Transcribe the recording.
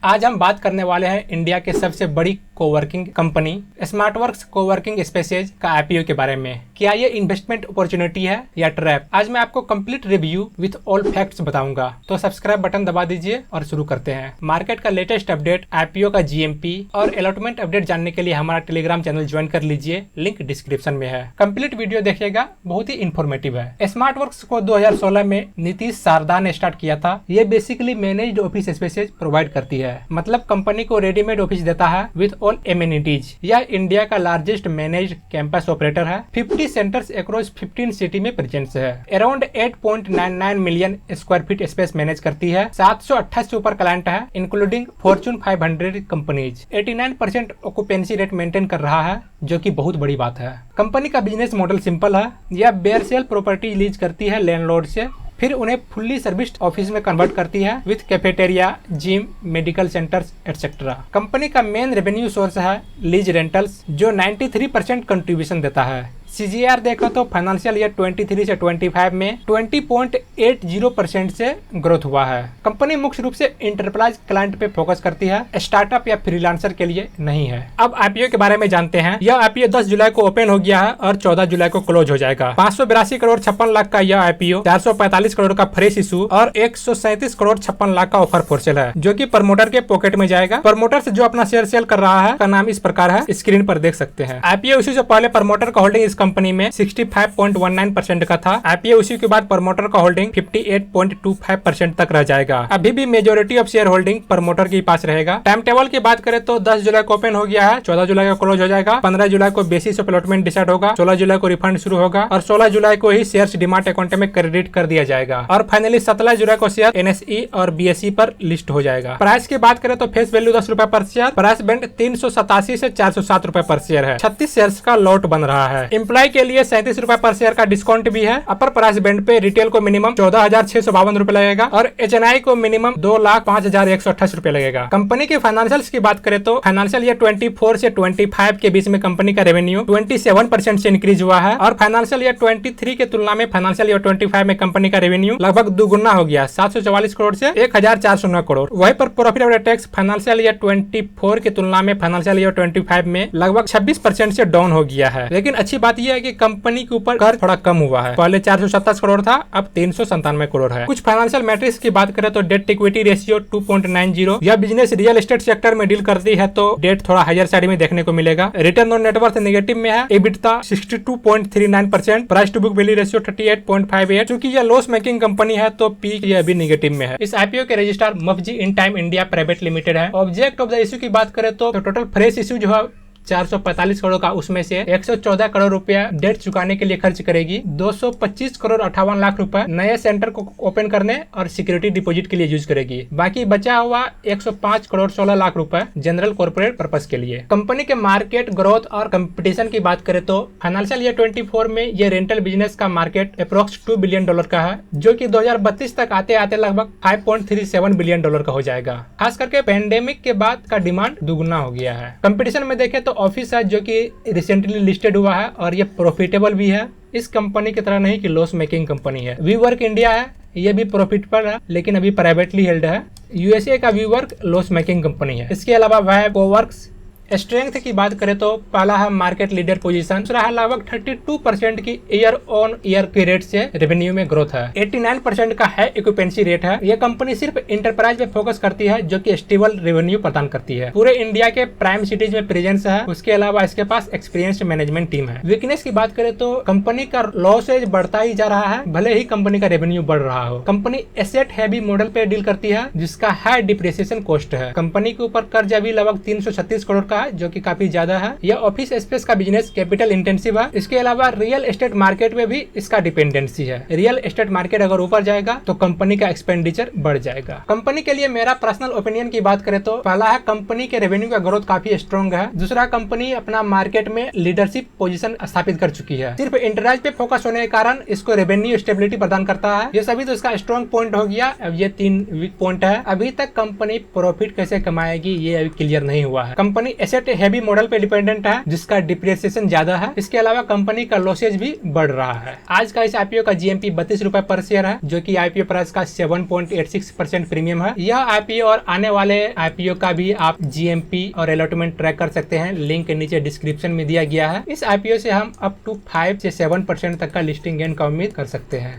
आज हम बात करने वाले हैं इंडिया के सबसे बड़ी coworking company Smartworks coworking spaces का आईपीओ के बारे में। क्या ये इन्वेस्टमेंट अपॉर्चुनिटी है या ट्रैप? आज मैं आपको complete review with all facts बताऊंगा। तो सब्सक्राइब बटन दबा दीजिए और शुरू करते हैं। मार्केट का लेटेस्ट अपडेट, आईपीओ का जीएमपी और अलॉटमेंट अपडेट जानने के लिए हमारा टेलीग्राम चैनल ज्वाइन कर लीजिए, लिंक डिस्क्रिप्शन में है। कंप्लीट वीडियो देखिएगा, बहुत ही इन्फॉर्मेटिव है। स्मार्टवर्क्स को 2016 में नीतीश शारदा ने स्टार्ट किया था। ये basically managed office spaces provide करती है, मतलब कंपनी को रेडीमेड ऑफिस देता है विद ऑल एमिनिटीज। यह इंडिया का लार्जेस्ट मैनेज्ड कैंपस ऑपरेटर है। 50 सेंटर्स अक्रॉस 15 सिटी में प्रेजेंस है। Around 8.99 million square feet space manage करती है। 728 सुपर क्लाइंट है, including Fortune 500 companies. 89% occupancy rate maintain कर रहा है, जो कि बहुत बड़ी बात है। कंपनी का बिजनेस मॉडल सिंपल है। यह बेयर सेल प्रॉपर्टी लीज करती है लैंडलॉर्ड से, फिर उन्हें फुल्ली सर्विस्ड ऑफिस में कन्वर्ट करती है with cafeteria, gym, medical centres etcetera. Company का मेन रेवेन्यू सोर्स है लीज रेंटल्स, जो 93% कंट्रीब्यूशन देता है। सीजीआर देखो तो फाइनेंशियल ईयर 23 से 25 में 20.80% से ग्रोथ हुआ है। कंपनी मुख्य रूप से इंटरप्राइज क्लाइंट पे फोकस करती है, स्टार्टअप या फ्रीलांसर के लिए नहीं है। अब आईपीओ के बारे में जानते हैं। यह आईपीओ 10 जुलाई को ओपन हो गया है और 14 जुलाई को क्लोज हो जाएगा। 582 करोड़ 56 लाख का यह आईपीओ, 445 करोड़ का फ्रेश इशू और 137 करोड़ 56 लाख का ऑफर फॉर सेल है, जो कि प्रमोटर के पॉकेट में जाएगा। प्रमोटर जो अपना शेयर सेल कर रहा है का नाम इस प्रकार है, स्क्रीन पर देख सकते हैं। आईपीओ इशू से पहले प्रमोटर का होल्डिंग कंपनी में 65.19% का था। आईपीओ इश्यू के बाद प्रमोटर का होल्डिंग 58.25% तक रह जाएगा। अभी भी majority of share holding promoter के पास रहेगा। टाइम टेबल की बात करें तो 10 जुलाई को ओपन हो गया है, 14 जुलाई को क्लोज हो जाएगा, 15 जुलाई को बेसिस ऑफ अलॉटमेंट डिसाइड होगा, 16 जुलाई को रिफंड शुरू होगा और 16 जुलाई को ही शेयर्स डिमार्ट अकाउंट में क्रेडिट कर दिया जाएगा और फाइनली 17 जुलाई को शेयर एनएसई और बीएसई पर लिस्ट हो जाएगा। प्राइस की बात करें तो फेस वैल्यू 10 रुपए पर शेयर, प्राइस बैंड 387 से 407 रुपए पर शेयर है। 36 शेयर्स का लॉट बन रहा है। एम्प्लॉय के लिए 37 रुपए पर शेयर का डिस्काउंट भी है। अपर प्राइस बैंड पे रिटेल को मिनिमम 14,652 रुपए लगेगा और एचएनआई को मिनिमम 2,05,128 रुपए लगेगा। कंपनी के फाइनेंशियल्स की बात करें तो फाइनेंशियल ईयर 24 से 25 के बीच में कंपनी का रेवेन्यू 27% से इंक्रीज हुआ है और फाइनेंशियल ईयर 23 के तुलना में फाइनेंशियल ईयर 25 में कंपनी का रेवेन्यू लगभग दुगुना हो गया, 744 करोड़ से 1,409 करोड़। वहीं पर profit after tax financial year 24 की तुलना में फाइनेंशियल ईयर 25 में लगभग 26% से डाउन हो गया है। लेकिन अच्छी बात यह है कि कंपनी के ऊपर कर्ज थोड़ा कम हुआ है। पहले 427 करोड़ था, अब 397 करोड़ है। कुछ फाइनेंशियल मैट्रिक्स की बात करें तो डेट इक्विटी रेशियो 2.90। यह बिजनेस रियल एस्टेट सेक्टर में डील करती है तो डेट थोड़ा हायर साइड में देखने को मिलेगा। रिटर्न ऑन नेटवर्थ नेगेटिव में है। EBITDA 62.39%, price to book value ratio 38.58। चूंकि यह लॉस मेकिंग कंपनी है तो पी ये अभी नेगेटिव में है। इस आईपीओ के registrar MUFG Intime India private limited है। ऑब्जेक्ट ऑफ द इशू की बात करें तो टोटल फ्रेश इशू जो है 445 करोड़ का, उसमें से 114 करोड़ रुपया डेट चुकाने के लिए खर्च करेगी। 225 करोड़ 58 लाख रुपए नए सेंटर को ओपन करने और सिक्योरिटी डिपॉजिट के लिए यूज करेगी। बाकी बचा हुआ 105 करोड़ 16 लाख रुपए जनरल कॉर्पोरेट पर्पस के लिए। कंपनी के मार्केट ग्रोथ और कंपटीशन की बात करें तो फाइनेंशियल ईयर 24 में ये रेंटल बिजनेस का मार्केट अप्रोक्स $2 बिलियन का है, जो कि 2032 तक आते आते लगभग $5.37 बिलियन का हो जाएगा। खास करके पेंडेमिक के बाद का डिमांड दुगुना हो गया है। कंपटीशन में देखें तो ऑफिस है, जो कि रिसेंटली लिस्टेड हुआ है और ये प्रॉफिटेबल भी है। इस कंपनी की तरह नहीं कि लॉस मेकिंग कंपनी है। वीवर्क इंडिया है, ये भी प्रॉफिटेबल है लेकिन अभी प्राइवेटली हेल्ड है। यूएसए का वीवर्क लॉस मेकिंग कंपनी है। इसके अलावा वह कोवर्क्स। स्ट्रेंथ की बात करें तो पहला है मार्केट लीडर पोजीशन, दूसरा है लगभग 32% की ईयर ऑन ईयर के रेट से रेवेन्यू में ग्रोथ है। 89% का है ऑक्यूपेंसी रेट है। यह कंपनी सिर्फ इंटरप्राइज पे फोकस करती है, जो कि स्टेबल रेवेन्यू प्रदान करती है। पूरे इंडिया के प्राइम सिटीज में प्रेजेंस है। उसके अलावा इसके पास एक्सपीरियंस्ड मैनेजमेंट टीम है। वीकनेस की बात करें तो कंपनी का लॉसेज बढ़ता ही जा रहा है, भले ही कंपनी का रेवेन्यू बढ़ रहा हो। कंपनी एसेट हैवी मॉडल पे डील करती है, जिसका हाई डिप्रिसिएशन कॉस्ट है। कंपनी के ऊपर कर्ज अभी लगभग 336 करोड़ का, जो कि काफी ज्यादा है। यह ऑफिस स्पेस का बिजनेस कैपिटल इंटेंसिव है। इसके अलावा रियल एस्टेट मार्केट में भी इसका डिपेंडेंसी है। रियल एस्टेट मार्केट अगर ऊपर जाएगा तो कंपनी का एक्सपेंडिचर बढ़ जाएगा। कंपनी के लिए मेरा पर्सनल ओपिनियन की बात करें तो पहला है कंपनी के रेवेन्यू का ग्रोथ काफी स्ट्रॉन्ग है। दूसरा, कंपनी अपना मार्केट में लीडरशिप पोजीशन स्थापित कर चुकी है। सिर्फ इंटरप्राइज पे फोकस होने के कारण इसको रेवेन्यू स्टेबिलिटी प्रदान करता है। ये सभी तो इसका स्ट्रॉन्ग पॉइंट हो गया। अब ये 3 वीक पॉइंट है। अभी तक कंपनी प्रॉफिट कैसे कमाएगी ये अभी क्लियर नहीं हुआ है। कंपनी एसेट हेवी मॉडल पे डिपेंडेंट है जिसका डिप्रिसिएशन ज्यादा है। इसके अलावा कंपनी का लॉसेज भी बढ़ रहा है। आज का इस आईपीओ का जीएमपी 32 रुपए पर शेयर है, जो कि आईपीओ प्राइस का 7.86% प्रीमियम है। यह आईपीओ और आने वाले आईपीओ का भी आप जीएमपी और अलॉटमेंट ट्रैक कर सकते हैं, लिंक नीचे डिस्क्रिप्शन में दिया गया है। इस आईपीओ से हम अप टू 5 से 7% तक का लिस्टिंग गेन का उम्मीद कर सकते हैं।